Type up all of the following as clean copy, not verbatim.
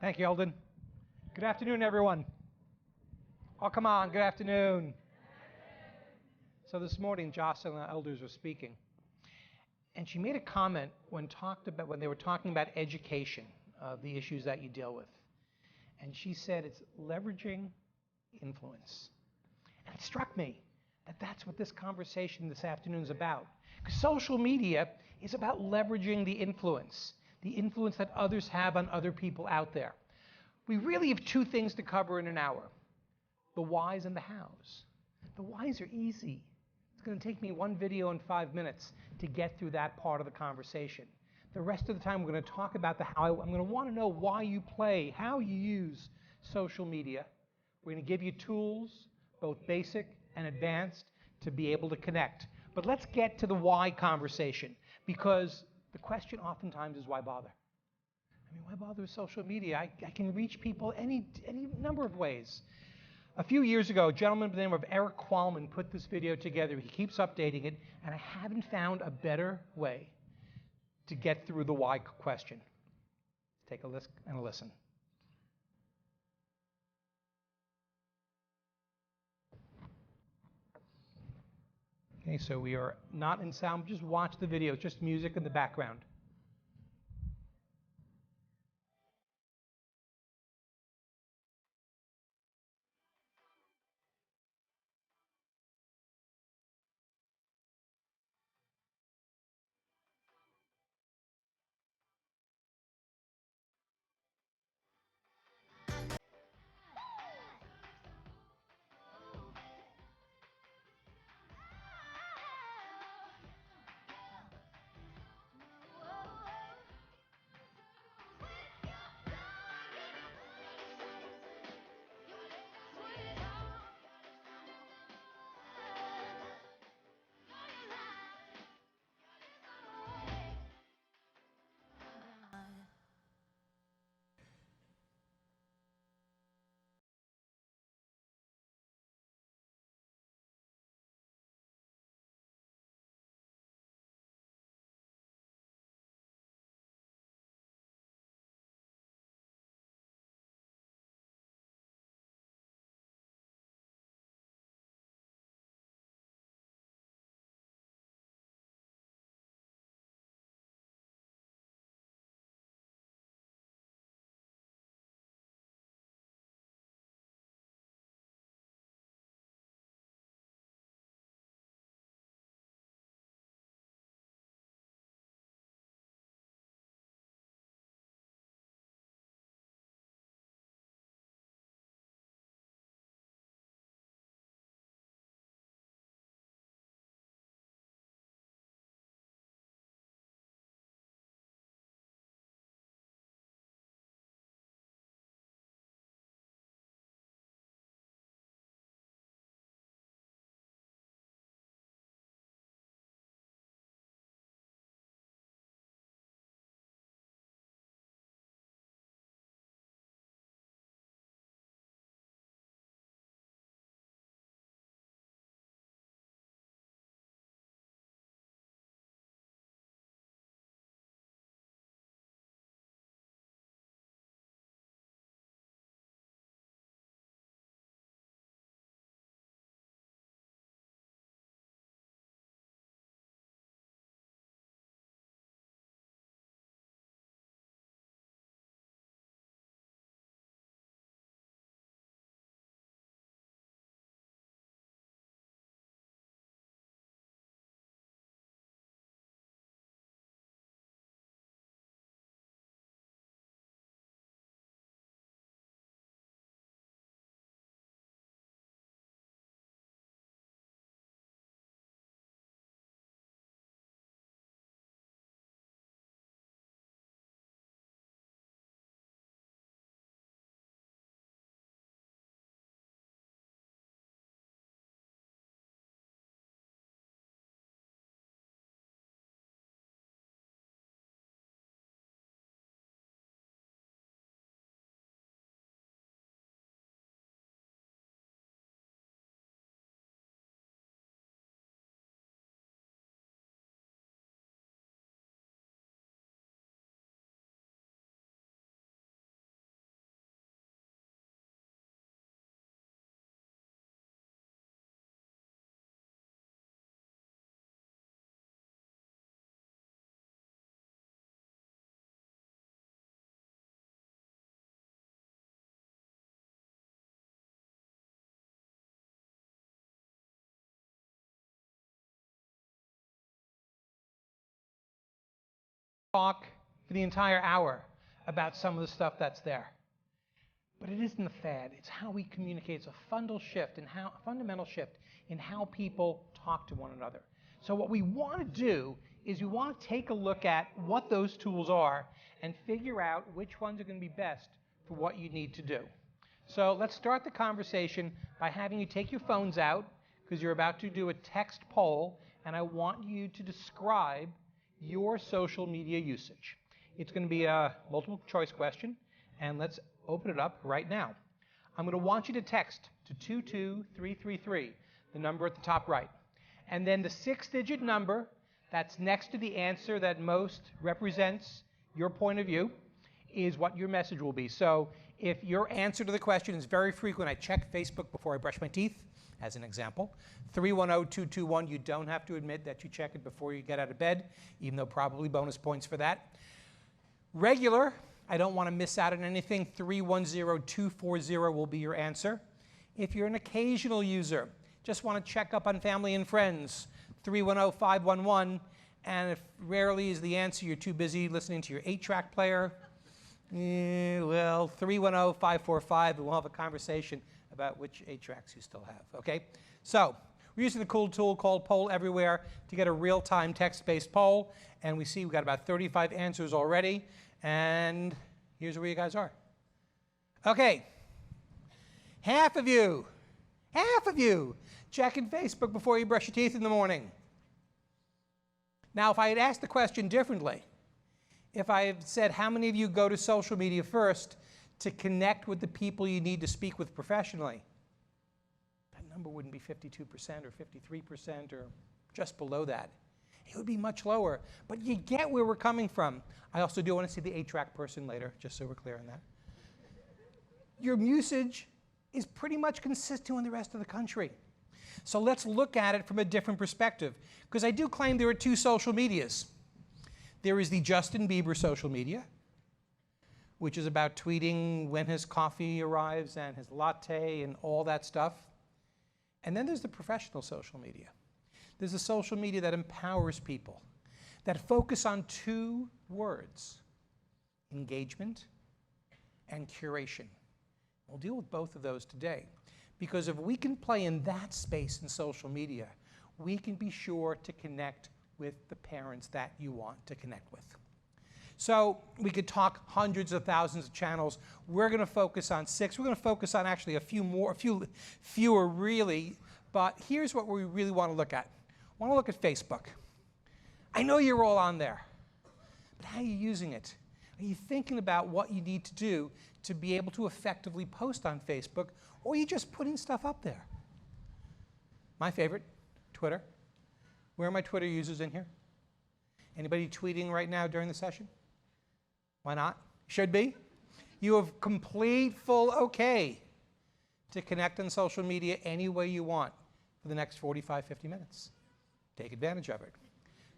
Thank you, Eldon. Good afternoon, everyone. Oh, come on, good afternoon. So this morning, Jocelyn and the elders were speaking, and she made a comment when they were talking about education, the issues that you deal with. And she said it's leveraging influence. And it struck me that that's what this conversation this afternoon is about. Because social media is about leveraging the influence that others have on other people out there. We really have two things to cover in an hour: the whys and the hows. The whys are easy. It's going to take me one video in 5 minutes to get through that part of the conversation. The rest of the time, we're going to talk about the how. I'm going to want to know why you play, how you use social media. We're going to give you tools, both basic and advanced, to be able to connect. But let's get to the why conversation, because the question oftentimes is, why bother? I mean, why bother with social media? I can reach people any number of ways. A few years ago, a gentleman by the name of Eric Qualman put this video together. He keeps updating it, and I haven't found a better way to get through the why question. Take a listen. Okay, so we are not in sound, just watch the video, just music in the background. talk for the entire hour about some of the stuff that's there. But it isn't a fad. It's how we communicate. It's a fundamental shift in how people talk to one another. So what we want to do is we want to take a look at what those tools are and figure out which ones are going to be best for what you need to do. So let's start the conversation by having you take your phones out, because you're about to do a text poll, and I want you to describe your social media usage. It's going to be a multiple choice question, and let's open it up right now. I'm going to want you to text to 22333, the number at the top right. And then the 6-digit number that's next to the answer that most represents your point of view is what your message will be. So if your answer to the question is very frequent, I check Facebook before I brush my teeth, as an example, 310-221, you don't have to admit that you check it before you get out of bed, even though probably bonus points for that. Regular, I don't want to miss out on anything, 310-240 will be your answer. If you're an occasional user, just want to check up on family and friends, 310-511, and if rarely is the answer, you're too busy listening to your 8-track player, well, 310-545, and we'll have a conversation about which 8-tracks you still have, okay? So we're using the cool tool called Poll Everywhere to get a real-time text-based poll, and we see we've got about 35 answers already, and here's where you guys are. Okay, half of you checking Facebook before you brush your teeth in the morning. Now, if I had asked the question differently, if I had said how many of you go to social media first to connect with the people you need to speak with professionally, that number wouldn't be 52% or 53% or just below that. It would be much lower, but you get where we're coming from. I also do want to see the 8-track person later, just so we're clear on that. Your usage is pretty much consistent with the rest of the country. So let's look at it from a different perspective, because I do claim there are two social medias. There is the Justin Bieber social media, which is about tweeting when his coffee arrives and his latte and all that stuff. And then there's the professional social media. There's a social media that empowers people, that focus on two words, engagement and curation. We'll deal with both of those today, because if we can play in that space in social media, we can be sure to connect with the parents that you want to connect with. So we could talk hundreds of thousands of channels. We're going to focus on 6. We're going to focus on actually a few fewer really, but here's what we really want to look at. I want to look at Facebook. I know you're all on there, but how are you using it? Are you thinking about what you need to do to be able to effectively post on Facebook, or are you just putting stuff up there? My favorite, Twitter. Where are my Twitter users in here? Anybody tweeting right now during the session? Why not? Should be. You have complete full okay to connect on social media any way you want for the next 45, 50 minutes. Take advantage of it.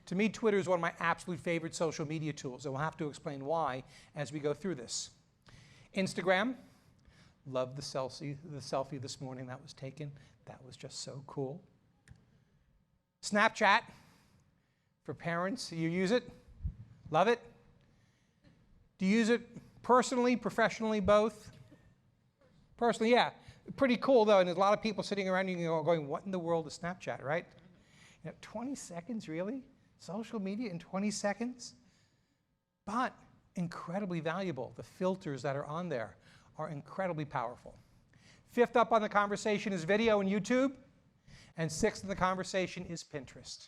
To me, Twitter is one of my absolute favorite social media tools, and we'll have to explain why as we go through this. Instagram, loved the selfie this morning that was taken. That was just so cool. Snapchat, for parents, you use it? Love it? Do you use it personally, professionally, both? Personally, yeah. Pretty cool, though, and there's a lot of people sitting around you going, what in the world is Snapchat, right? 20 seconds, really? Social media in 20 seconds? But incredibly valuable. The filters that are on there are incredibly powerful. 5th up on the conversation is video and YouTube. And 6th in the conversation is Pinterest.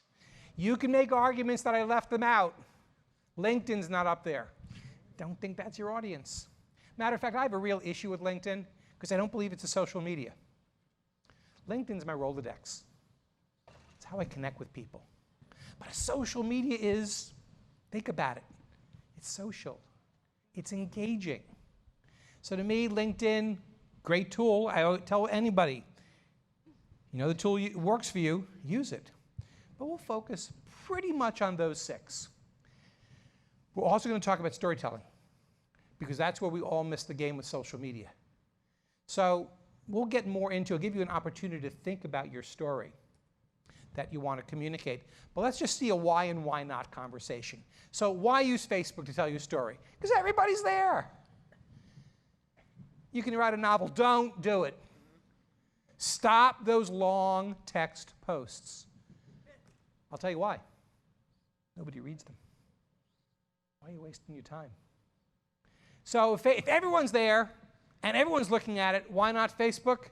You can make arguments that I left them out. LinkedIn's not up there. Don't think that's your audience. Matter of fact, I have a real issue with LinkedIn because I don't believe it's a social media. LinkedIn's my Rolodex. It's how I connect with people. But a social media is, think about it, it's social. It's engaging. So to me, LinkedIn, great tool. I tell anybody, you know the tool works for you, use it. But we'll focus pretty much on those 6. We're also going to talk about storytelling, because that's where we all miss the game with social media. So we'll get more into it, give you an opportunity to think about your story. that you want to communicate. But let's just see a why and why not conversation. So why use Facebook to tell your story? Because everybody's there. You can write a novel. Don't do it. Stop those long text posts. I'll tell you why. Nobody reads them. Why are you wasting your time? So if everyone's there and everyone's looking at it, why not Facebook?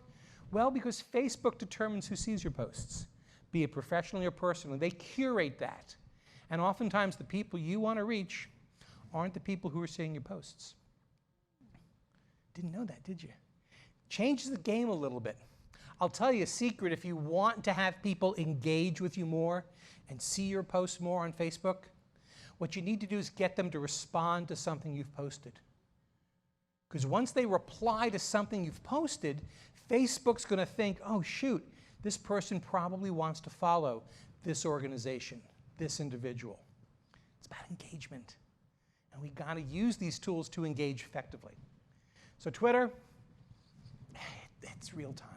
Well, because Facebook determines who sees your posts, be it professionally or personally. They curate that. And oftentimes the people you want to reach aren't the people who are seeing your posts. Didn't know that, did you? Changes the game a little bit. I'll tell you a secret. If you want to have people engage with you more and see your posts more on Facebook, what you need to do is get them to respond to something you've posted. Because once they reply to something you've posted, Facebook's going to think, oh, shoot, this person probably wants to follow this organization, this individual. It's about engagement. And we've got to use these tools to engage effectively. So Twitter, it's real time.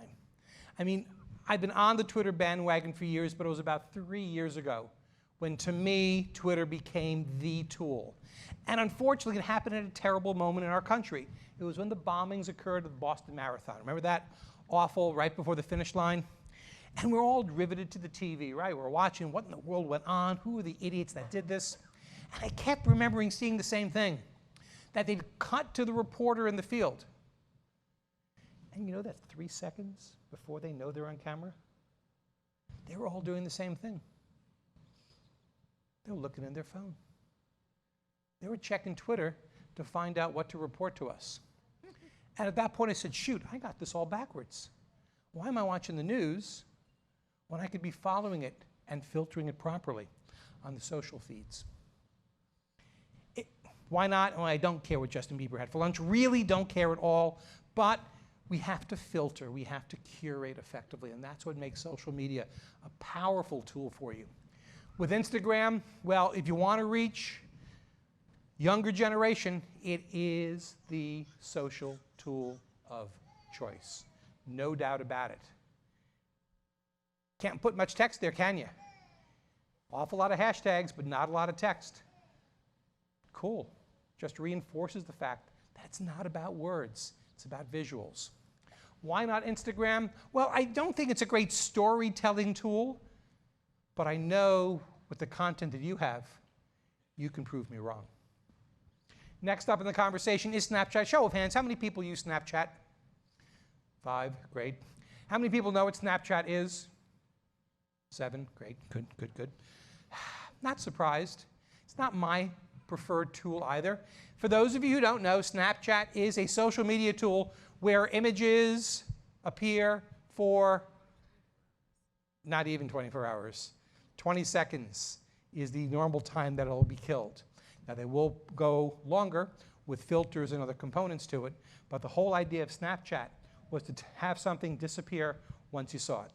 I mean, I've been on the Twitter bandwagon for years, but it was about 3 years ago when, to me, Twitter became the tool. And unfortunately, it happened at a terrible moment in our country. It was when the bombings occurred at the Boston Marathon. Remember that? Awful, right before the finish line? And we're all riveted to the TV, right? We're watching what in the world went on, who are the idiots that did this? And I kept remembering seeing the same thing, that they'd cut to the reporter in the field. And you know that's 3 seconds before they know they're on camera? They were all doing the same thing. They were looking in their phone. They were checking Twitter to find out what to report to us. And at that point I said, shoot, I got this all backwards. Why am I watching the news when I could be following it and filtering it properly on the social feeds? Why not? Well, I don't care what Justin Bieber had for lunch. Really don't care at all. But we have to filter. We have to curate effectively. And that's what makes social media a powerful tool for you. With Instagram, well, if you want to reach younger generation, it is the social tool of choice. No doubt about it. Can't put much text there, can you? Awful lot of hashtags, but not a lot of text. Cool. Just reinforces the fact that it's not about words. It's about visuals. Why not Instagram? Well, I don't think it's a great storytelling tool, but I know with the content that you have, you can prove me wrong. Next up in the conversation is Snapchat. Show of hands, how many people use Snapchat? 5, great. How many people know what Snapchat is? 7, great, good, good, good. Not surprised. It's not my preferred tool either. For those of you who don't know, Snapchat is a social media tool where images appear for not even 24 hours. 20 seconds is the normal time that it'll be killed. Now they will go longer with filters and other components to it, but the whole idea of Snapchat was to have something disappear once you saw it.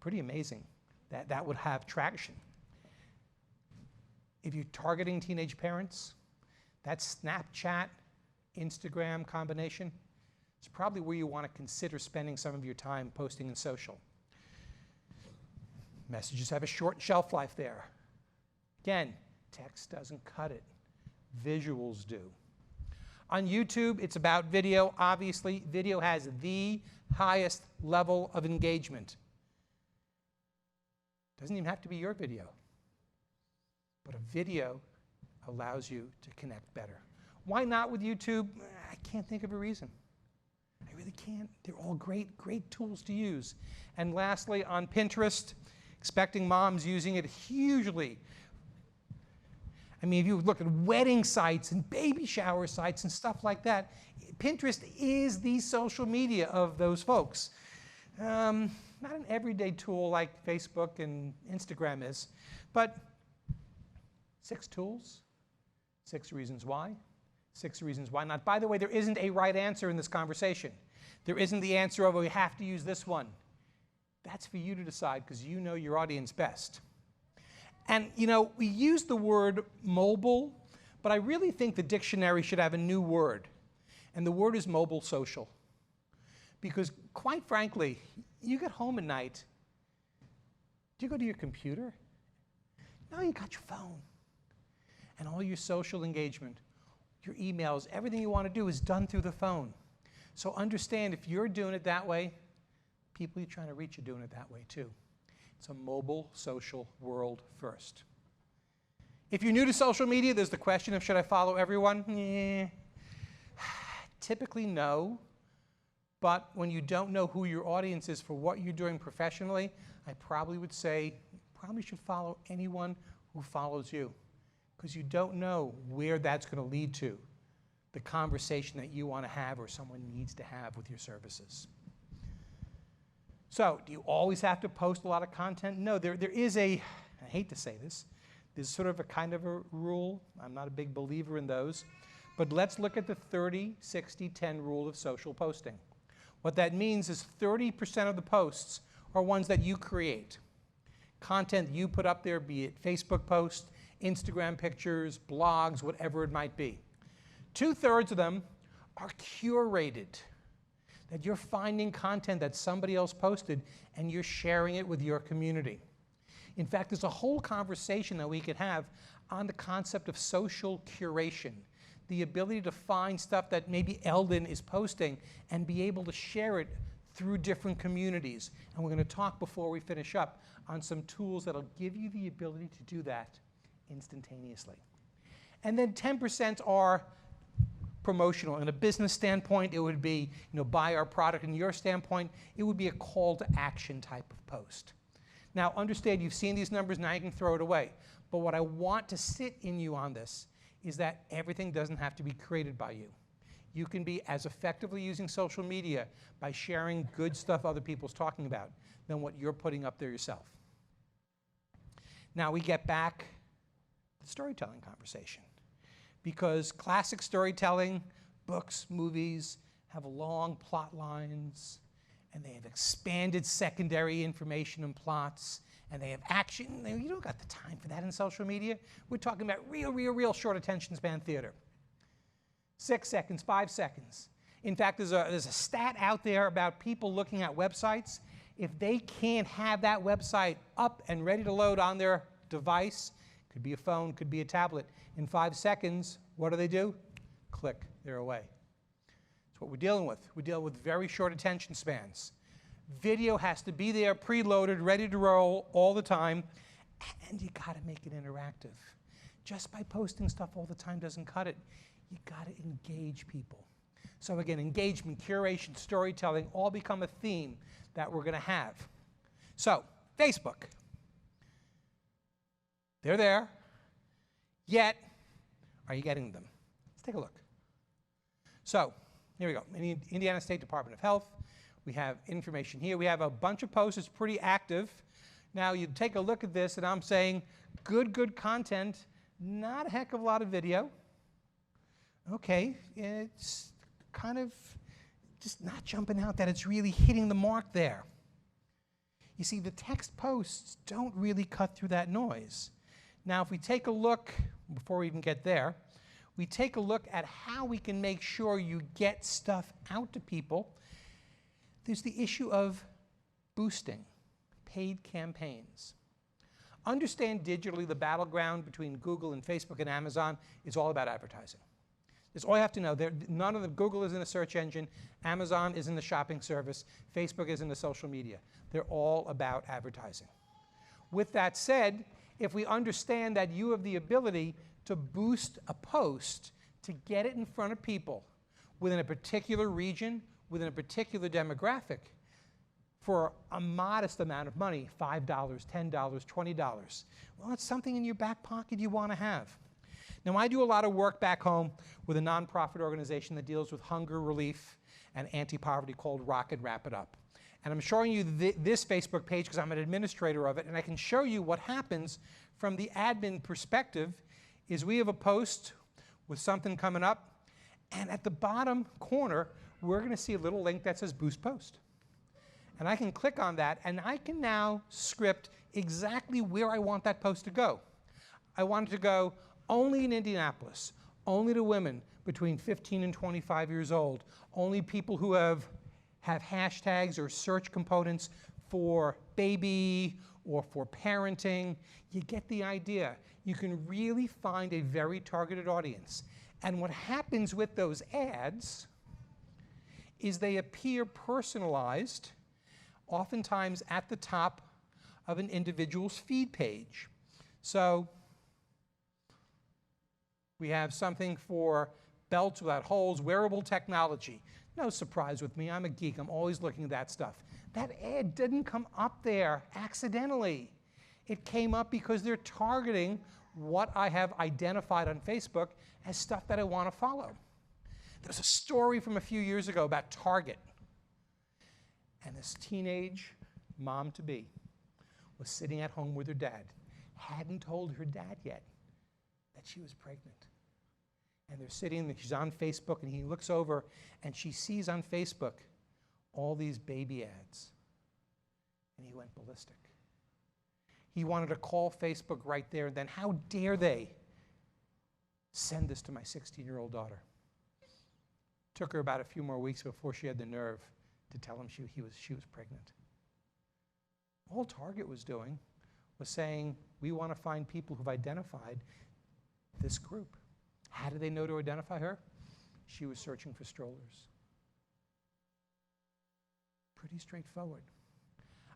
Pretty amazing that that would have traction. If you're targeting teenage parents, that Snapchat, Instagram combination is probably where you want to consider spending some of your time posting in social. Messages have a short shelf life there. Again, text doesn't cut it. Visuals do. On YouTube, it's about video. Obviously, video has the highest level of engagement. Doesn't even have to be your video. But a video allows you to connect better. Why not with YouTube? I can't think of a reason. I really can't. They're all great, great tools to use. And lastly, on Pinterest, expecting moms using it hugely. I mean, if you look at wedding sites and baby shower sites and stuff like that, Pinterest is the social media of those folks. Not an everyday tool like Facebook and Instagram is, but 6 tools, 6 reasons why, 6 reasons why not. By the way, there isn't a right answer in this conversation. There isn't the answer of, oh, we have to use this one. That's for you to decide because you know your audience best. And, you know, we use the word mobile, but I really think the dictionary should have a new word. And the word is mobile social. Because, quite frankly, you get home at night, you go to your computer? No, you got your phone. And all your social engagement, your emails, everything you want to do is done through the phone. So understand, if you're doing it that way, people you're trying to reach are doing it that way too. It's a mobile social world first. If you're new to social media, there's the question of, should I follow everyone? Typically no. But when you don't know who your audience is for what you're doing professionally, I probably would say you probably should follow anyone who follows you, because you don't know where that's going to lead to, the conversation that you want to have or someone needs to have with your services. So, do you always have to post a lot of content? No, there is I hate to say this, there's sort of a kind of a rule. I'm not a big believer in those. But let's look at the 30-60-10 rule of social posting. What that means is 30% of the posts are ones that you create. Content you put up there, be it Facebook posts, Instagram pictures, blogs, whatever it might be. 2/3 of them are curated, that you're finding content that somebody else posted and you're sharing it with your community. In fact, there's a whole conversation that we could have on the concept of social curation, the ability to find stuff that maybe Eldon is posting and be able to share it through different communities. And we're going to talk before we finish up on some tools that'll give you the ability to do that instantaneously. And then 10% are promotional. In a business standpoint, it would be, buy our product. In your standpoint, it would be a call to action type of post. Now, understand, you've seen these numbers, now you can throw it away. But what I want to sit in you on this is that everything doesn't have to be created by you. You can be as effectively using social media by sharing good stuff other people's talking about than what you're putting up there yourself. Now we get back to the storytelling conversation. Because classic storytelling, books, movies, have long plot lines, and they have expanded secondary information and plots, and they have action. You don't got the time for that in social media. We're talking about real short attention span theater. 6 seconds, 5 seconds. In fact, there's a stat out there about people looking at websites. If they can't have that website up and ready to load on their device, could be a phone, could be a tablet, in 5 seconds, what do? Click, they're away. That's what we're dealing with. We deal with very short attention spans. Video has to be there, preloaded, ready to roll all the time, and you got to make it interactive. Just by posting stuff all the time doesn't cut it. You got to engage people. So again, engagement, curation, storytelling all become a theme that we're going to have. So, Facebook. They're there, yet are you getting them? Let's take a look. So, here we go. Indiana State Department of Health. We have information here. We have a bunch of posts. It's pretty active. Now, you take a look at this, and I'm saying good content, not a heck of a lot of video. Okay, it's kind of just not jumping out that it's really hitting the mark there. You see, the text posts don't really cut through that noise. Now, if we take a look, before we even get there, we take a look at how we can make sure you get stuff out to people. There's the issue of boosting paid campaigns. Understand digitally the battleground between Google and Facebook and Amazon is all about advertising. That's all you have to know. None of them, Google is in a search engine, Amazon is in the shopping service, Facebook is in the social media. They're all about advertising. With that said, if we understand that you have the ability to boost a post to get it in front of people within a particular region, within a particular demographic, for a modest amount of money, $5, $10, $20, well, it's something in your back pocket you want to have. Now, I do a lot of work back home with a nonprofit organization that deals with hunger relief and anti-poverty called Rock and Wrap It Up. And I'm showing you this Facebook page because I'm an administrator of it, and I can show you what happens from the admin perspective is we have a post with something coming up, and at the bottom corner, we're going to see a little link that says Boost Post. And I can click on that, and I can now script exactly where I want that post to go. I want it to go only in Indianapolis, only to women between 15 and 25 years old, only people who have hashtags or search components for baby or for parenting. You get the idea. You can really find a very targeted audience. And what happens with those ads is they appear personalized, oftentimes at the top of an individual's feed page. So we have something for belts without holes, wearable technology. No surprise with me, I'm a geek, I'm always looking at that stuff. That ad didn't come up there accidentally. It came up because they're targeting what I have identified on Facebook as stuff that I want to follow. There's a story from a few years ago about Target. And this teenage mom-to-be was sitting at home with her dad, hadn't told her dad yet that she was pregnant. And they're sitting, she's on Facebook, and he looks over, and she sees on Facebook all these baby ads. And he went ballistic. He wanted to call Facebook right there and then. How dare they send this to my 16-year-old daughter? Took her about a few more weeks before she had the nerve to tell him she was pregnant. All Target was doing was saying, we want to find people who've identified this group. How did they know to identify her? She was searching for strollers. Pretty straightforward.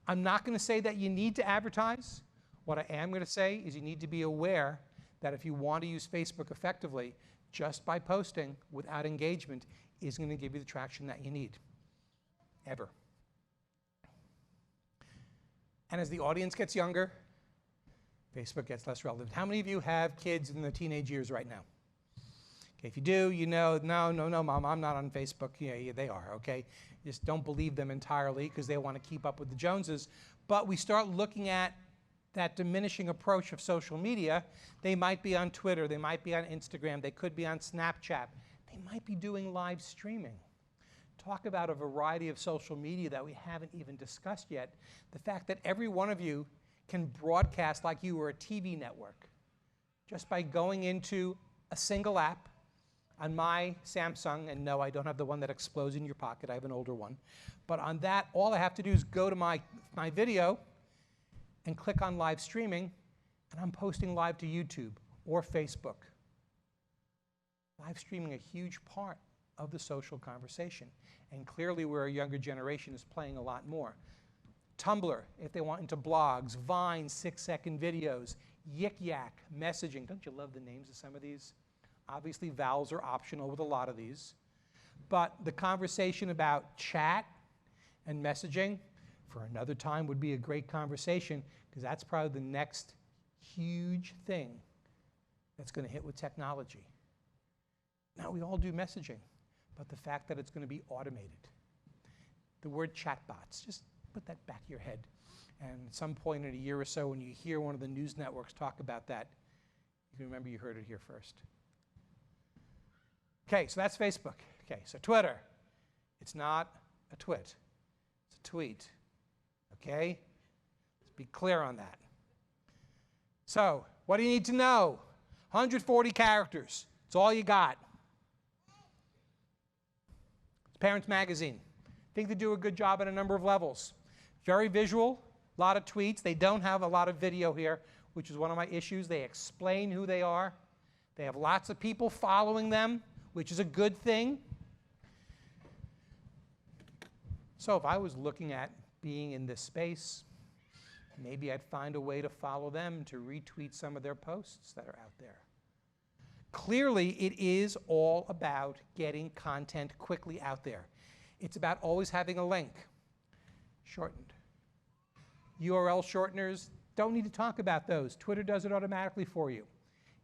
I'm not going to say that you need to advertise. What I am going to say is you need to be aware that if you want to use Facebook effectively, just by posting without engagement isn't going to give you the traction that you need, ever. And as the audience gets younger, Facebook gets less relevant. How many of you have kids in the teenage years right now? Okay, if you do, you know, no, Mom, I'm not on Facebook. Yeah, they are, okay? Just don't believe them entirely because they want to keep up with the Joneses. But we start looking at that diminishing approach of social media. They might be on Twitter, they might be on Instagram, they could be on Snapchat, they might be doing live streaming. Talk about a variety of social media that we haven't even discussed yet. The fact that every one of you can broadcast like you were a TV network just by going into a single app on my Samsung, and no, I don't have the one that explodes in your pocket, I have an older one. But on that, all I have to do is go to my video and click on live streaming, and I'm posting live to YouTube or Facebook. Live streaming a huge part of the social conversation, and clearly where a younger generation is playing a lot more. Tumblr, if they want into blogs, Vine, 6-second videos, Yik Yak, messaging. Don't you love the names of some of these? Obviously, vowels are optional with a lot of these. But the conversation about chat and messaging for another time would be a great conversation, because that's probably the next huge thing that's going to hit with technology. Now, we all do messaging, but the fact that it's going to be automated. The word chatbots, just put that back of your head. And at some point in a year or so, when you hear one of the news networks talk about that, you can remember you heard it here first. Okay, so that's Facebook. Okay, so Twitter. It's not a twit. It's a tweet. Okay? Let's be clear on that. So, what do you need to know? 140 characters. It's all you got. It's Parents Magazine. I think they do a good job at a number of levels. Very visual, a lot of tweets. They don't have a lot of video here, which is one of my issues. They explain who they are. They have lots of people following them, which is a good thing. So if I was looking at being in this space, maybe I'd find a way to follow them, to retweet some of their posts that are out there. Clearly, it is all about getting content quickly out there. It's about always having a link. Shortened. URL shorteners, don't need to talk about those. Twitter does it automatically for you.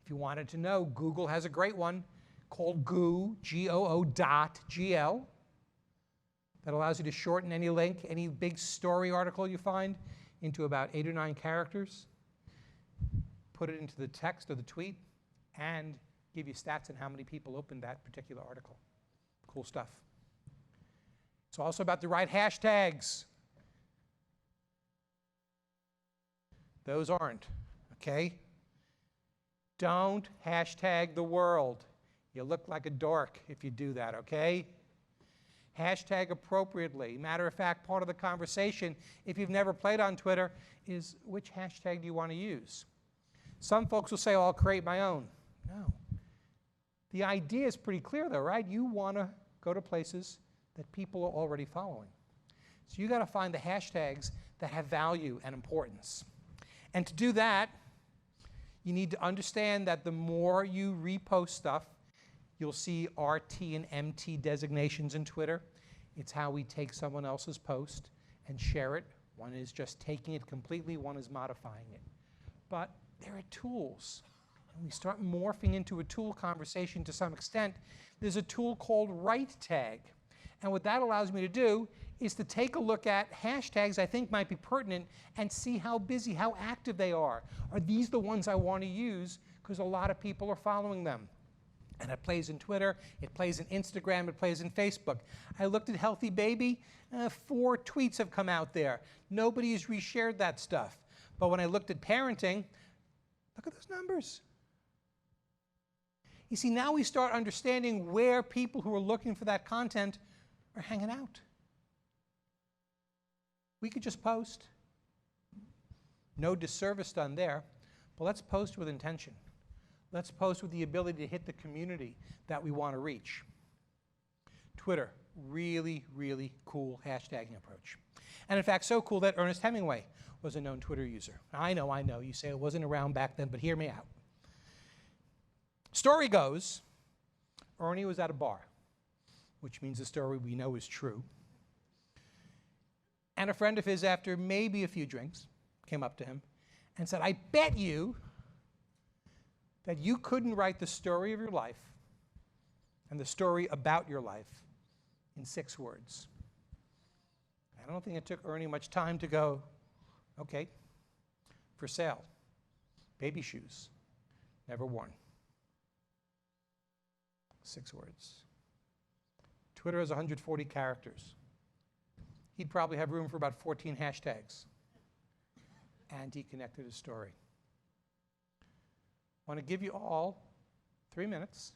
If you wanted to know, Google has a great one called Goo, G-O-O.gl, that allows you to shorten any link, any big story article you find, into about 8 or 9 characters, put it into the text of the tweet, and give you stats on how many people opened that particular article. Cool stuff. It's also about the right hashtags. Those aren't, okay? Don't hashtag the world. You look like a dork if you do that, okay? Hashtag appropriately. Matter of fact, part of the conversation, if you've never played on Twitter, is which hashtag do you want to use? Some folks will say, oh, I'll create my own. No. The idea is pretty clear though, right? You want to go to places that people are already following. So you got to find the hashtags that have value and importance. And to do that, you need to understand that the more you repost stuff, you'll see RT and MT designations in Twitter. It's how we take someone else's post and share it. One is just taking it completely, one is modifying it. But there are tools. And we start morphing into a tool conversation to some extent. There's a tool called Right Tag. And what that allows me to do is to take a look at hashtags I think might be pertinent and see how busy, how active they are. Are these the ones I want to use? Because a lot of people are following them. And it plays in Twitter, it plays in Instagram, it plays in Facebook. I looked at Healthy Baby, 4 tweets have come out there. Nobody has reshared that stuff. But when I looked at parenting, look at those numbers. You see, now we start understanding where people who are looking for that content are hanging out. We could just post. No disservice done there, but let's post with intention. Let's post with the ability to hit the community that we want to reach. Twitter, really, really cool hashtagging approach. And in fact, so cool that Ernest Hemingway was a known Twitter user. I know, you say it wasn't around back then, but hear me out. Story goes, Ernie was at a bar, which means the story we know is true. And a friend of his, after maybe a few drinks, came up to him and said, I bet you that you couldn't write the story of your life and the story about your life in 6 words. I don't think it took Ernie much time to go, okay, for sale, baby shoes, never worn. 6 words. Twitter has 140 characters. He'd probably have room for about 14 hashtags. And he connected his story. I want to give you all 3 minutes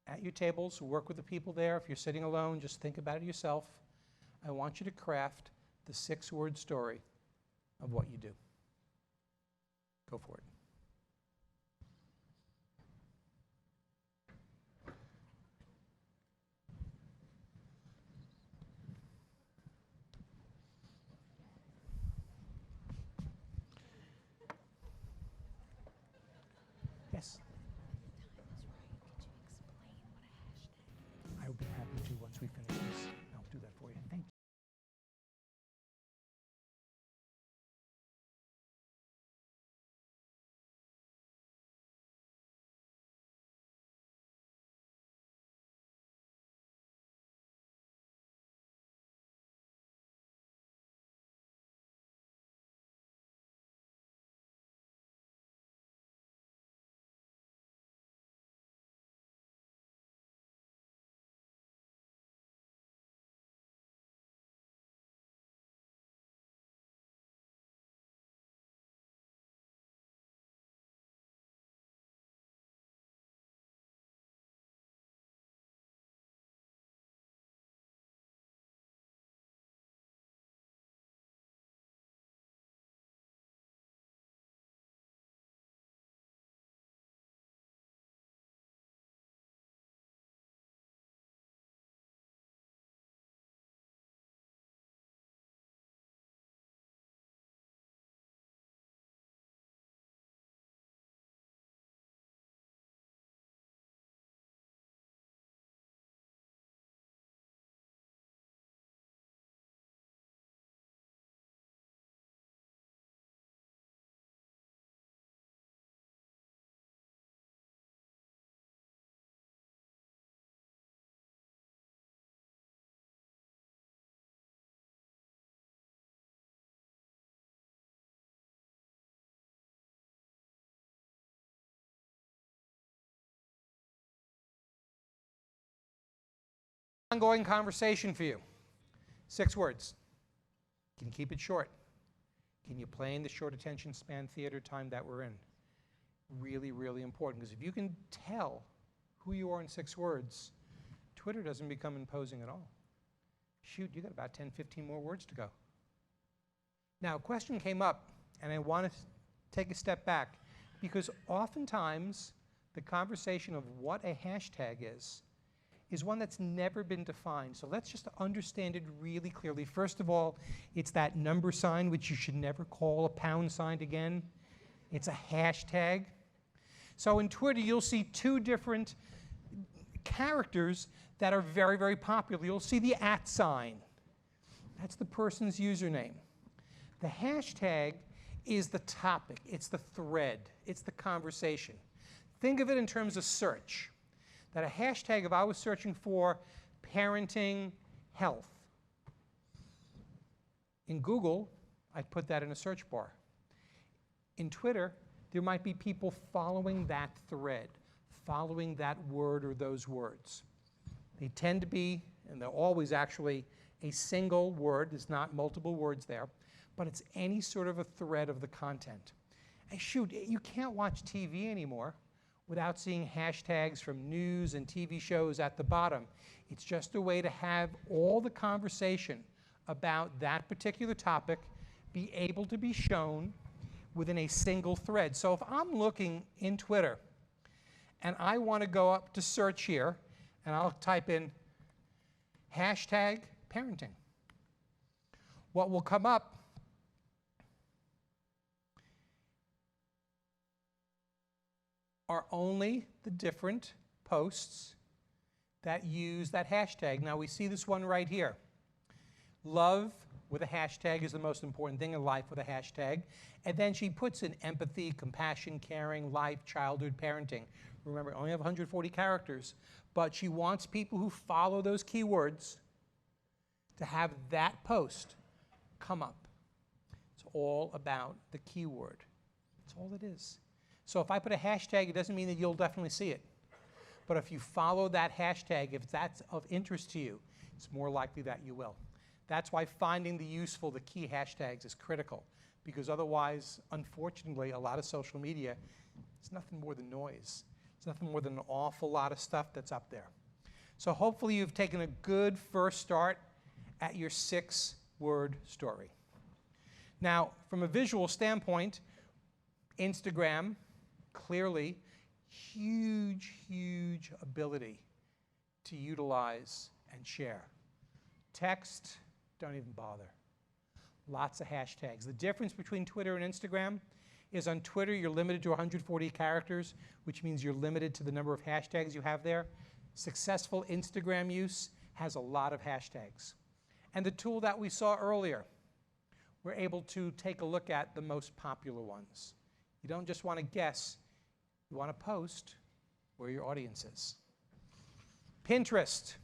at your tables, work with the people there. If you're sitting alone, just think about it yourself. I want you to craft the 6-word story of what you do. Go for it. Yes. I would be happy to once we finish this. I'll do that for you. Thank you. Ongoing conversation for you. 6 words. Can you keep it short? Can you play in the short attention span theater time that we're in? Really, really important, because if you can tell who you are in 6 words, Twitter doesn't become imposing at all. Shoot, you got about 10, 15 more words to go. Now, a question came up, and I want to take a step back, because oftentimes the conversation of what a hashtag is one that's never been defined. So let's just understand it really clearly. First of all, it's that number sign, which you should never call a pound sign again. It's a hashtag. So in Twitter, you'll see two different characters that are very, very popular. You'll see the @ sign. That's the person's username. The hashtag is the topic. It's the thread. It's the conversation. Think of it in terms of search. That a hashtag, if I was searching for parenting health, in Google, I'd put that in a search bar. In Twitter, there might be people following that thread, following that word or those words. They tend to be, and they're always actually a single word. There's not multiple words there, but it's any sort of a thread of the content. And shoot, you can't watch TV anymore without seeing hashtags from news and TV shows at the bottom. It's just a way to have all the conversation about that particular topic be able to be shown within a single thread. So if I'm looking in Twitter and I want to go up to search here, and I'll type in hashtag parenting, what will come up are only the different posts that use that hashtag. Now we see this one right here. Love with a hashtag is the most important thing in life with a hashtag. And then she puts in empathy, compassion, caring, life, childhood, parenting. Remember, I only have 140 characters, but she wants people who follow those keywords to have that post come up. It's all about the keyword. That's all it is. So if I put a hashtag, it doesn't mean that you'll definitely see it. But if you follow that hashtag, if that's of interest to you, it's more likely that you will. That's why finding the key hashtags is critical, because otherwise, unfortunately, a lot of social media is nothing more than noise. It's nothing more than an awful lot of stuff that's up there. So hopefully you've taken a good first start at your 6-word story. Now, from a visual standpoint, Instagram, clearly, huge, huge ability to utilize and share. Text, don't even bother. Lots of hashtags. The difference between Twitter and Instagram is on Twitter, you're limited to 140 characters, which means you're limited to the number of hashtags you have there. Successful Instagram use has a lot of hashtags. And the tool that we saw earlier, we're able to take a look at the most popular ones. You don't just want to guess. You want to post where your audience is. Pinterest.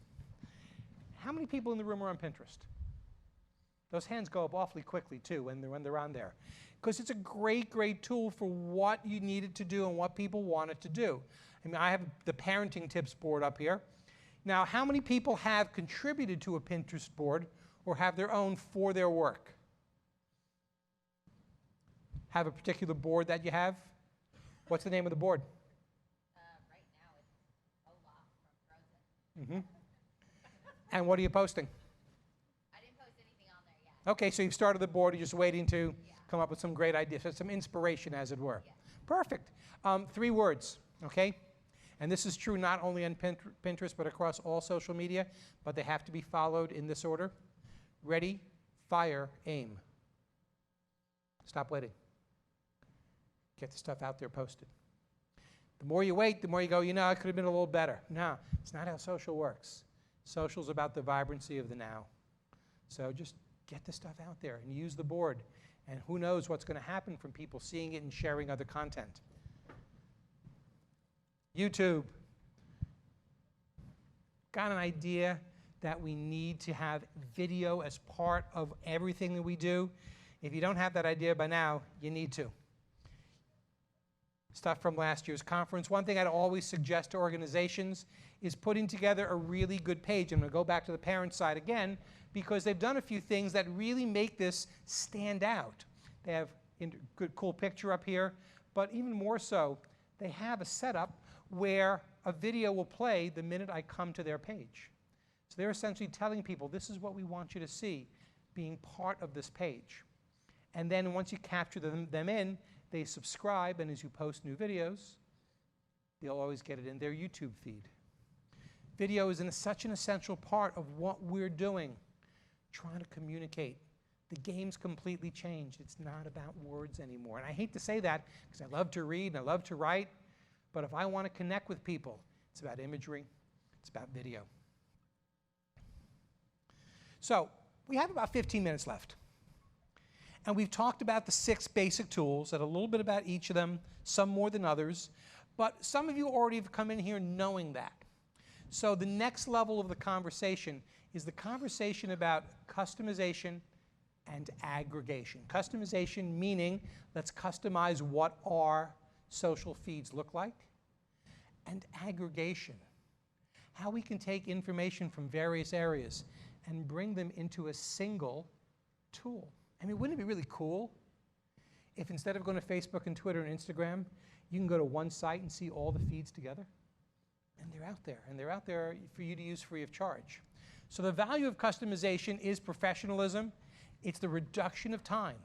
How many people in the room are on Pinterest? Those hands go up awfully quickly, too, when they're on there. Because it's a great, great tool for what you need it to do and what people want it to do. I mean, I have the parenting tips board up here. Now, how many people have contributed to a Pinterest board or have their own for their work? Have a particular board that you have? What's the name of the board? Right now it's Olaf from Frozen. And what are you posting? I didn't post anything on there yet. Okay, so you've started the board, you're just waiting to come up with some great ideas, so some inspiration, as it were. Yeah. Perfect. 3 words, okay? And this is true not only on Pinterest, but across all social media, but they have to be followed in this order. Ready, fire, aim. Stop waiting. Get the stuff out there posted. The more you wait, the more you go, you know, it could have been a little better. No, it's not how social works. Social's about the vibrancy of the now. So just get the stuff out there and use the board. And who knows what's going to happen from people seeing it and sharing other content. YouTube. Got an idea that we need to have video as part of everything that we do. If you don't have that idea by now, you need to. Stuff from last year's conference. One thing I'd always suggest to organizations is putting together a really good page. I'm going to go back to the parent side again because they've done a few things that really make this stand out. They have a good, cool picture up here, but even more so, they have a setup where a video will play the minute I come to their page. So they're essentially telling people, this is what we want you to see, being part of this page. And then once you capture them in, they subscribe, and as you post new videos, they'll always get it in their YouTube feed. Video is such an essential part of what we're doing, trying to communicate. The game's completely changed. It's not about words anymore. And I hate to say that because I love to read and I love to write, but if I want to connect with people, it's about imagery, it's about video. So we have about 15 minutes left. And we've talked about the 6 basic tools, and a little bit about each of them, some more than others. But some of you already have come in here knowing that. So the next level of the conversation is the conversation about customization and aggregation. Customization meaning let's customize what our social feeds look like. And aggregation, how we can take information from various areas and bring them into a single tool. I mean, wouldn't it be really cool if instead of going to Facebook and Twitter and Instagram, you can go to one site and see all the feeds together? And they're out there, and they're out there for you to use free of charge. So the value of customization is professionalism. It's the reduction of time.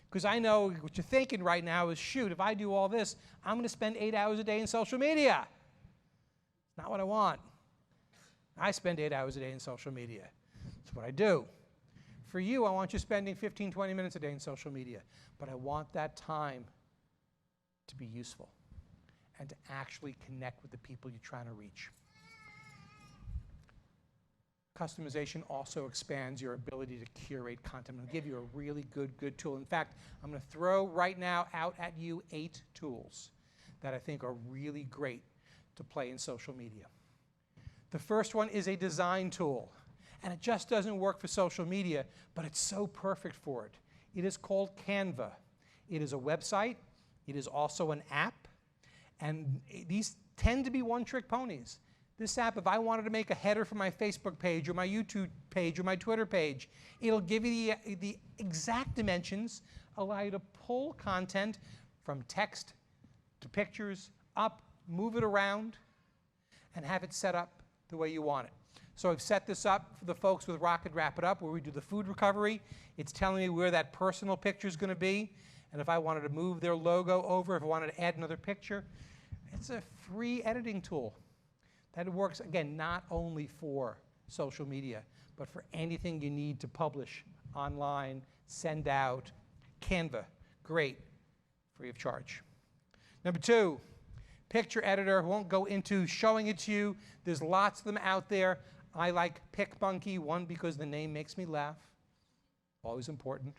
Because I know what you're thinking right now is, shoot, if I do all this, I'm going to spend 8 hours a day in social media. It's not what I want. I spend 8 hours a day in social media. That's what I do. For you, I want you spending 15, 20 minutes a day in social media. But I want that time to be useful and to actually connect with the people you're trying to reach. Customization also expands your ability to curate content. I'm going to give you a really good tool. In fact, I'm going to throw right now out at you 8 tools that I think are really great to play in social media. The first one is a design tool. And it just doesn't work for social media, but it's so perfect for it. It is called Canva. It is a website. It is also an app. And these tend to be one-trick ponies. This app, if I wanted to make a header for my Facebook page or my YouTube page or my Twitter page, it'll give you the exact dimensions, allow you to pull content from text to pictures, up, move it around, and have it set up the way you want it. So I've set this up for the folks with Rocket Wrap It Up, where we do the food recovery. It's telling me where that personal picture is going to be. And if I wanted to move their logo over, if I wanted to add another picture, it's a free editing tool. That works, again, not only for social media, but for anything you need to publish online, send out. Canva, great, free of charge. Number 2, picture editor. I won't go into showing it to you. There's lots of them out there. I like PicMonkey, one, because the name makes me laugh. Always important.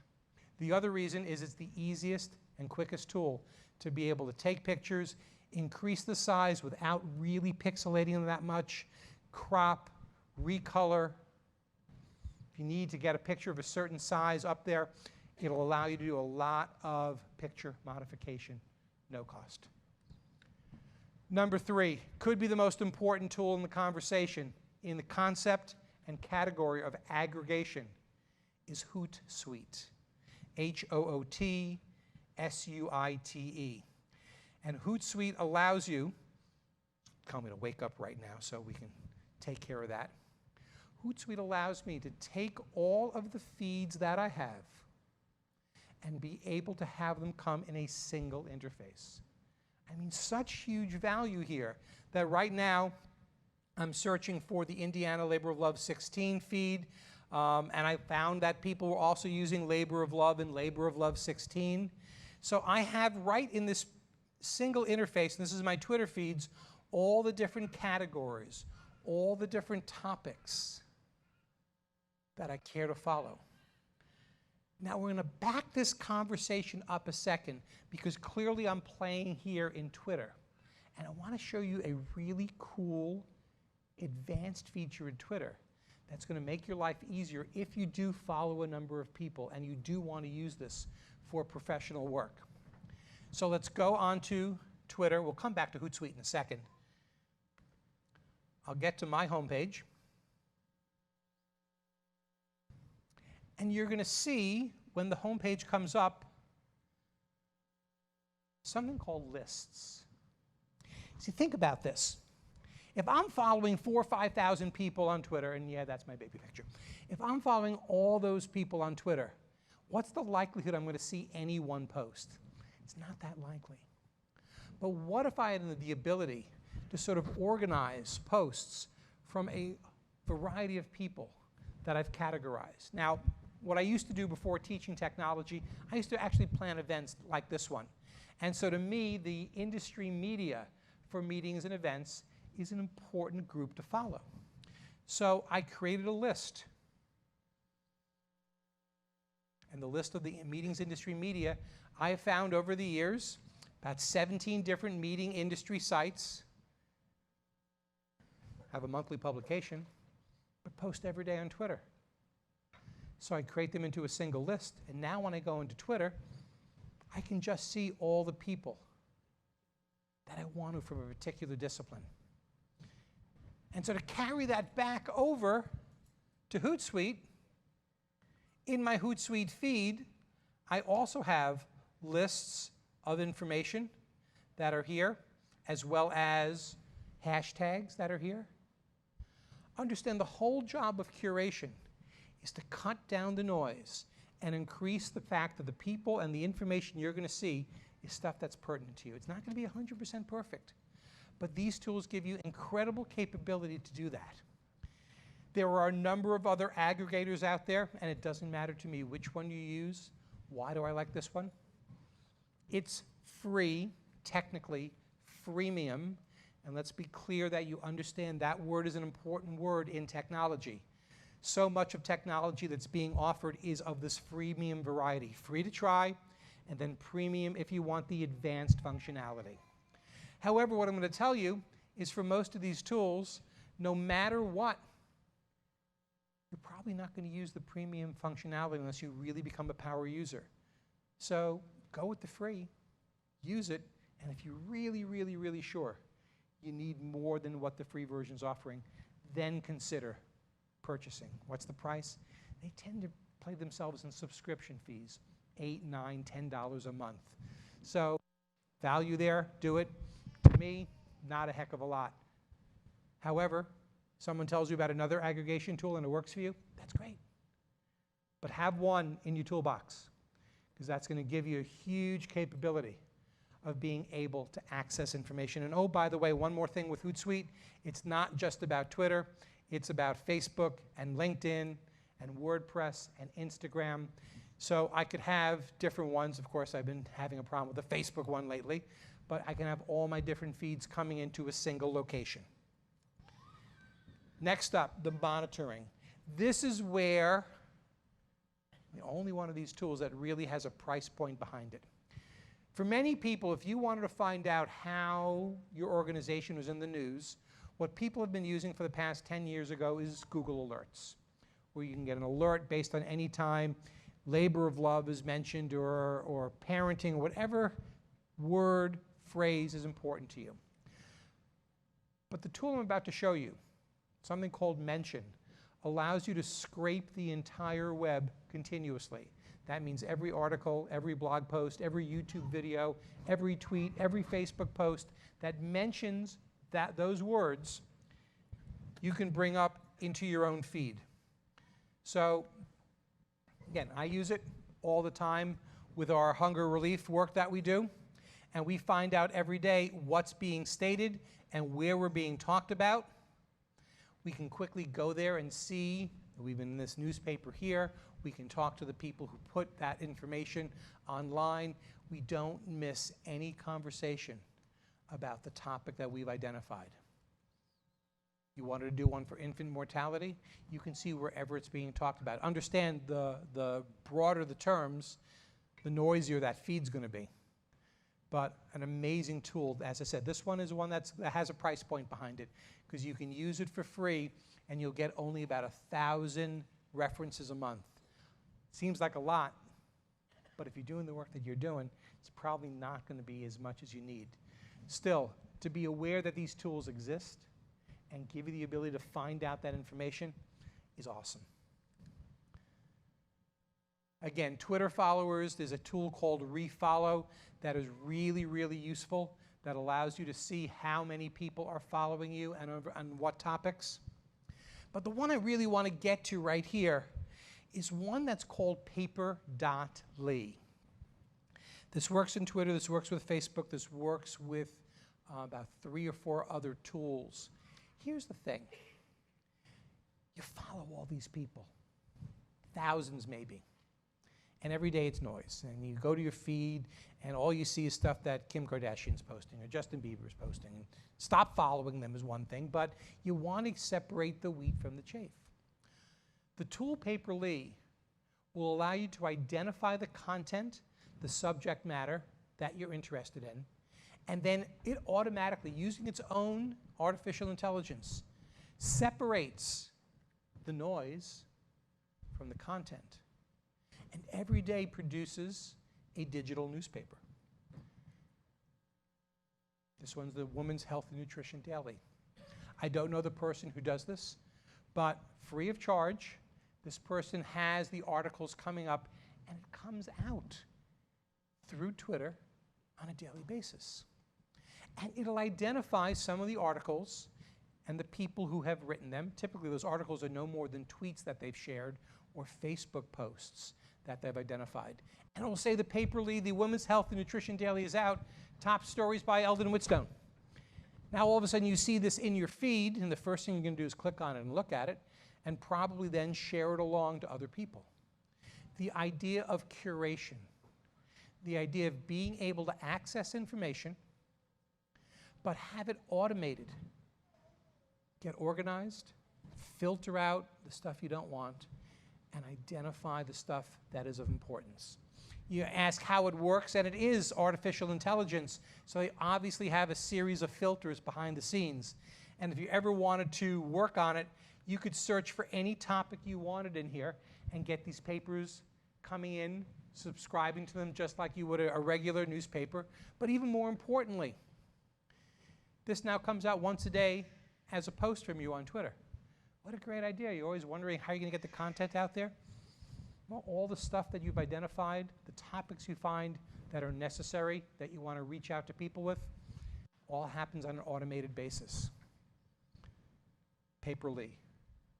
The other reason is it's the easiest and quickest tool to be able to take pictures, increase the size without really pixelating them that much, crop, recolor. If you need to get a picture of a certain size up there, it'll allow you to do a lot of picture modification, no cost. Number 3, could be the most important tool in the conversation in the concept and category of aggregation is HootSuite. HootSuite. And HootSuite allows you, tell me to wake up right now so we can take care of that. HootSuite allows me to take all of the feeds that I have and be able to have them come in a single interface. I mean, such huge value here that right now I'm searching for the Indiana Labor of Love 16 feed, and I found that people were also using Labor of Love and Labor of Love 16. So I have right in this single interface, and this is my Twitter feeds, all the different categories, all the different topics that I care to follow. Now we're going to back this conversation up a second because clearly I'm playing here in Twitter. And I want to show you a really cool advanced feature in Twitter that's going to make your life easier if you do follow a number of people and you do want to use this for professional work. So let's go on to Twitter. We'll come back to HootSuite in a second. I'll get to my homepage. And you're going to see, when the homepage comes up, something called lists. See, think about this. If I'm following 4,000 or 5,000 people on Twitter, and yeah, that's my baby picture. If I'm following all those people on Twitter, what's the likelihood I'm going to see any one post? It's not that likely. But what if I had the ability to sort of organize posts from a variety of people that I've categorized? Now, what I used to do before teaching technology, I used to actually plan events like this one. And so to me, the industry media for meetings and events is an important group to follow. So I created a list. And the list of the meetings industry media, I have found over the years about 17 different meeting industry sites have a monthly publication, but post every day on Twitter. So I create them into a single list, and now when I go into Twitter, I can just see all the people that I want to from a particular discipline. And so to carry that back over to HootSuite, in my HootSuite feed, I also have lists of information that are here, as well as hashtags that are here. Understand the whole job of curation is to cut down the noise and increase the fact that the people and the information you're going to see is stuff that's pertinent to you. It's not going to be 100% perfect, but these tools give you incredible capability to do that. There are a number of other aggregators out there, and it doesn't matter to me which one you use. Why do I like this one? It's free, technically freemium, and let's be clear that you understand that word is an important word in technology. So much of technology that's being offered is of this freemium variety. Free to try, and then premium if you want the advanced functionality. However, what I'm going to tell you is for most of these tools, no matter what, you're probably not going to use the premium functionality unless you really become a power user. So go with the free, use it, and if you're really, really, really sure you need more than what the free version is offering, then consider purchasing. What's the price? They tend to play themselves in subscription fees, $8, $9, $10 a month. So value there, do it. To me, not a heck of a lot. However, someone tells you about another aggregation tool and it works for you, that's great. But have one in your toolbox, because that's going to give you a huge capability of being able to access information. And oh, by the way, one more thing with HootSuite, it's not just about Twitter. It's about Facebook and LinkedIn and WordPress and Instagram. So I could have different ones. Of course, I've been having a problem with the Facebook one lately, but I can have all my different feeds coming into a single location. Next up, the monitoring. This is where the only one of these tools that really has a price point behind it. For many people, if you wanted to find out how your organization was in the news, what people have been using for the past 10 years ago is Google Alerts, where you can get an alert based on any time labor of love is mentioned or parenting, or whatever word, phrase is important to you. But the tool I'm about to show you, something called Mention, allows you to scrape the entire web continuously. That means every article, every blog post, every YouTube video, every tweet, every Facebook post that mentions those words, you can bring up into your own feed. So again, I use it all the time with our hunger relief work that we do, and we find out every day what's being stated and where we're being talked about. We can quickly go there and see, we've been in this newspaper here, we can talk to the people who put that information online. We don't miss any conversation about the topic that we've identified. You wanted to do one for infant mortality, you can see wherever it's being talked about. Understand the broader the terms, the noisier that feed's going to be. But an amazing tool. As I said, this one is one that has a price point behind it, because you can use it for free and you'll get only about 1,000 references a month. Seems like a lot, but if you're doing the work that you're doing, it's probably not going to be as much as you need. Still, to be aware that these tools exist and give you the ability to find out that information is awesome. Again, Twitter followers, there's a tool called Refollow that is really, really useful. that allows you to see how many people are following you and on what topics. But the one I really want to get to right here is one that's called paper.ly. This works in Twitter, this works with Facebook, this works with about 3 or 4 other tools. Here's the thing. You follow all these people, thousands maybe, and every day it's noise. And you go to your feed, and all you see is stuff that Kim Kardashian's posting or Justin Bieber's posting. And stop following them is one thing, but you want to separate the wheat from the chaff. The tool Paper.ly will allow you to identify the content, the subject matter that you're interested in, and then it automatically, using its own artificial intelligence, separates the noise from the content, and every day produces a digital newspaper. This one's the Women's Health and Nutrition Daily. I don't know the person who does this, but free of charge, this person has the articles coming up, and it comes out through Twitter on a daily basis. And it'll identify some of the articles and the people who have written them. Typically, those articles are no more than tweets that they've shared or Facebook posts that they've identified. And it will say the Paper.ly, the Women's Health and Nutrition Daily is out, top stories by Eldon Whitstone. Now, all of a sudden, you see this in your feed, and the first thing you're going to do is click on it and look at it, and probably then share it along to other people. The idea of curation, the idea of being able to access information, but have it automated. Get organized, filter out the stuff you don't want, and identify the stuff that is of importance. You ask how it works, and it is artificial intelligence, so they obviously have a series of filters behind the scenes. And if you ever wanted to work on it, you could search for any topic you wanted in here and get these papers coming in, subscribing to them just like you would a regular newspaper. But even more importantly, this now comes out once a day as a post from you on Twitter. What a great idea. You're always wondering how you're going to get the content out there. Well, all the stuff that you've identified, the topics you find that are necessary, that you want to reach out to people with, all happens on an automated basis. Paper.ly.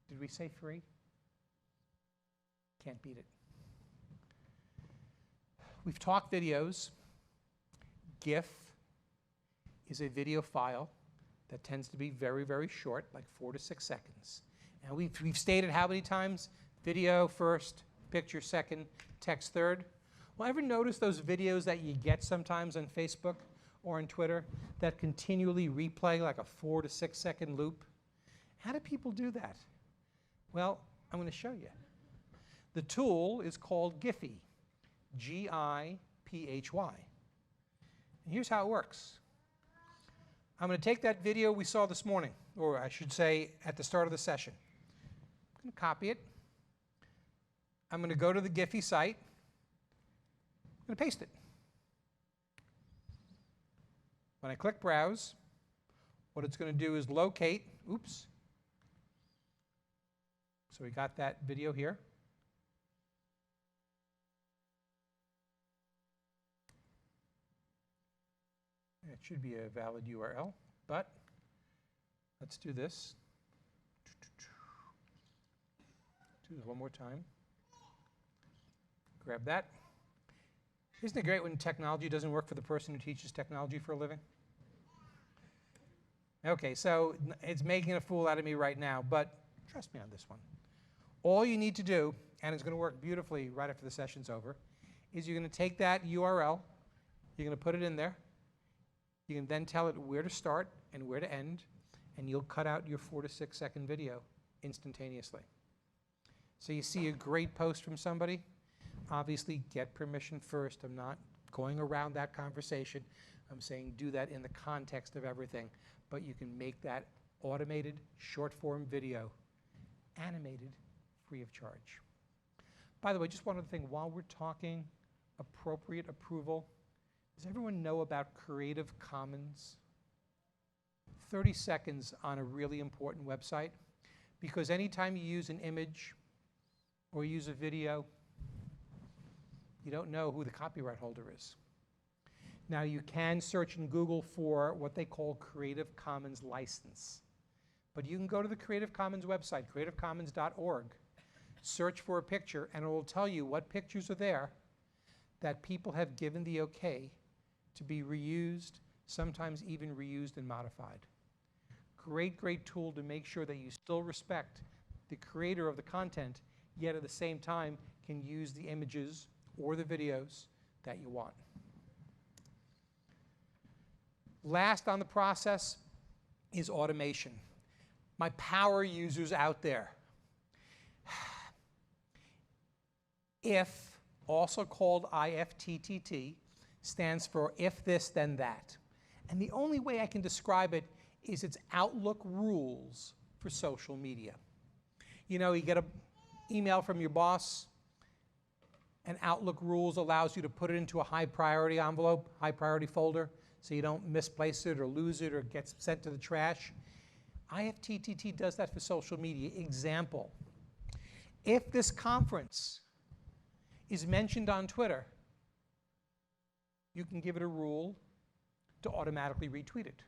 Did we say free? Can't beat it. We've talked videos. GIF is a video file that tends to be very, very short, like 4 to 6 seconds. And we've stated how many times? Video first, picture second, text third. Well, ever notice those videos that you get sometimes on Facebook or on Twitter that continually replay like a 4 to 6 second loop? How do people do that? Well, I'm going to show you. The tool is called GIPHY, G-I-P-H-Y. And here's how it works. I'm going to take that video we saw this morning, or I should say at the start of the session. I'm going to copy it. I'm going to go to the GIPHY site. I'm going to paste it. When I click Browse, what it's going to do is locate, oops. So we got that video here. It should be a valid URL, but let's do this. Do this one more time. Grab that. Isn't it great when technology doesn't work for the person who teaches technology for a living? Okay, so it's making a fool out of me right now, but trust me on this one. All you need to do, and it's going to work beautifully right after the session's over, is you're going to take that URL, you're going to put it in there, you can then tell it where to start and where to end, and you'll cut out your 4 to 6 second video instantaneously. So you see a great post from somebody, obviously get permission first. I'm not going around that conversation. I'm saying do that in the context of everything, but you can make that automated short form video, animated, free of charge. By the way, just one other thing, while we're talking appropriate approval, does everyone know about Creative Commons? 30 seconds on a really important website, because anytime you use an image or use a video, you don't know who the copyright holder is. Now you can search in Google for what they call Creative Commons license. But you can go to the Creative Commons website, creativecommons.org, search for a picture, and it will tell you what pictures are there that people have given the okay to be reused, sometimes even reused and modified. Great, great tool to make sure that you still respect the creator of the content, yet at the same time can use the images or the videos that you want. Last on the process is automation. My power users out there. If, also called IFTTT, stands for if this, then that. And the only way I can describe it is its Outlook rules for social media. You know, you get an email from your boss, and Outlook rules allows you to put it into a high priority envelope, high priority folder, so you don't misplace it or lose it or it gets sent to the trash. IFTTT does that for social media. Example, if this conference is mentioned on Twitter, you can give it a rule to automatically retweet it.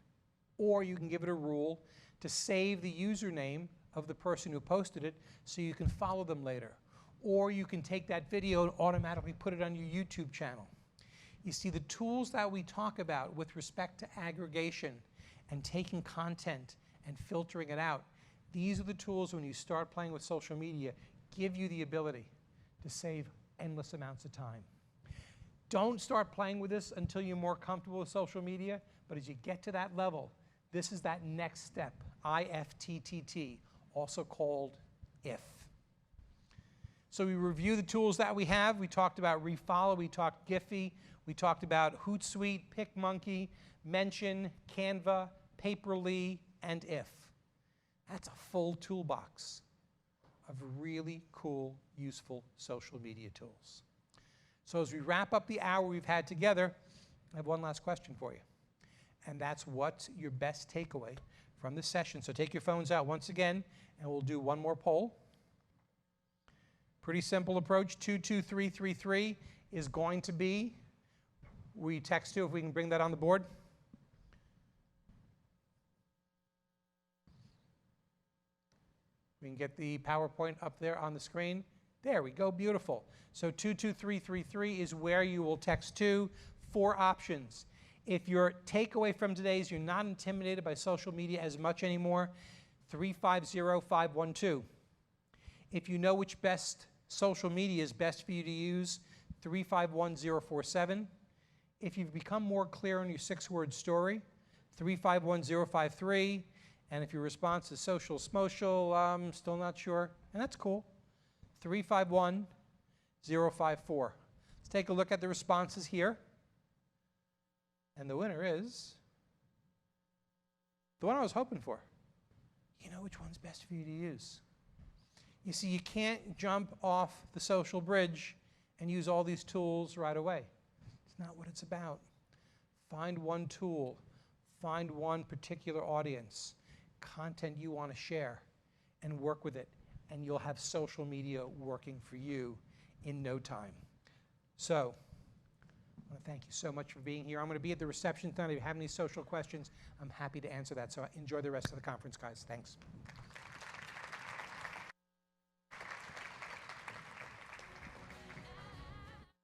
Or you can give it a rule to save the username of the person who posted it so you can follow them later. Or you can take that video and automatically put it on your YouTube channel. You see, the tools that we talk about with respect to aggregation and taking content and filtering it out, these are the tools when you start playing with social media, give you the ability to save endless amounts of time. Don't start playing with this until you're more comfortable with social media, but as you get to that level, this is that next step, IFTTT, also called if. So we review the tools that we have. We talked about Refollow, we talked GIPHY, we talked about HootSuite, PicMonkey, Mention, Canva, Paperly, and if. That's a full toolbox of really cool, useful social media tools. So as we wrap up the hour we've had together, I have one last question for you. And that's, what's your best takeaway from this session? So take your phones out once again, and we'll do one more poll. Pretty simple approach. 22333 is going to be, we text to, if we can bring that on the board. We can get the PowerPoint up there on the screen. There we go, beautiful. So 22333 is where you will text to. 4 options. If your takeaway from today is you're not intimidated by social media as much anymore, 350512. If you know which best social media is best for you to use, 351047. If you've become more clear on your 6-word story, 351053. And if your response is social smotional, still not sure, and that's cool, 351054. Let's take a look at the responses here. And the winner is the one I was hoping for. You know which one's best for you to use. You see, you can't jump off the social bridge and use all these tools right away. It's not what it's about. Find one tool. Find one particular audience, content you want to share, and work with it. And you'll have social media working for you in no time. So, I want to thank you so much for being here. I'm going to be at the reception tonight. If you have any social questions, I'm happy to answer that. So enjoy the rest of the conference, guys. Thanks.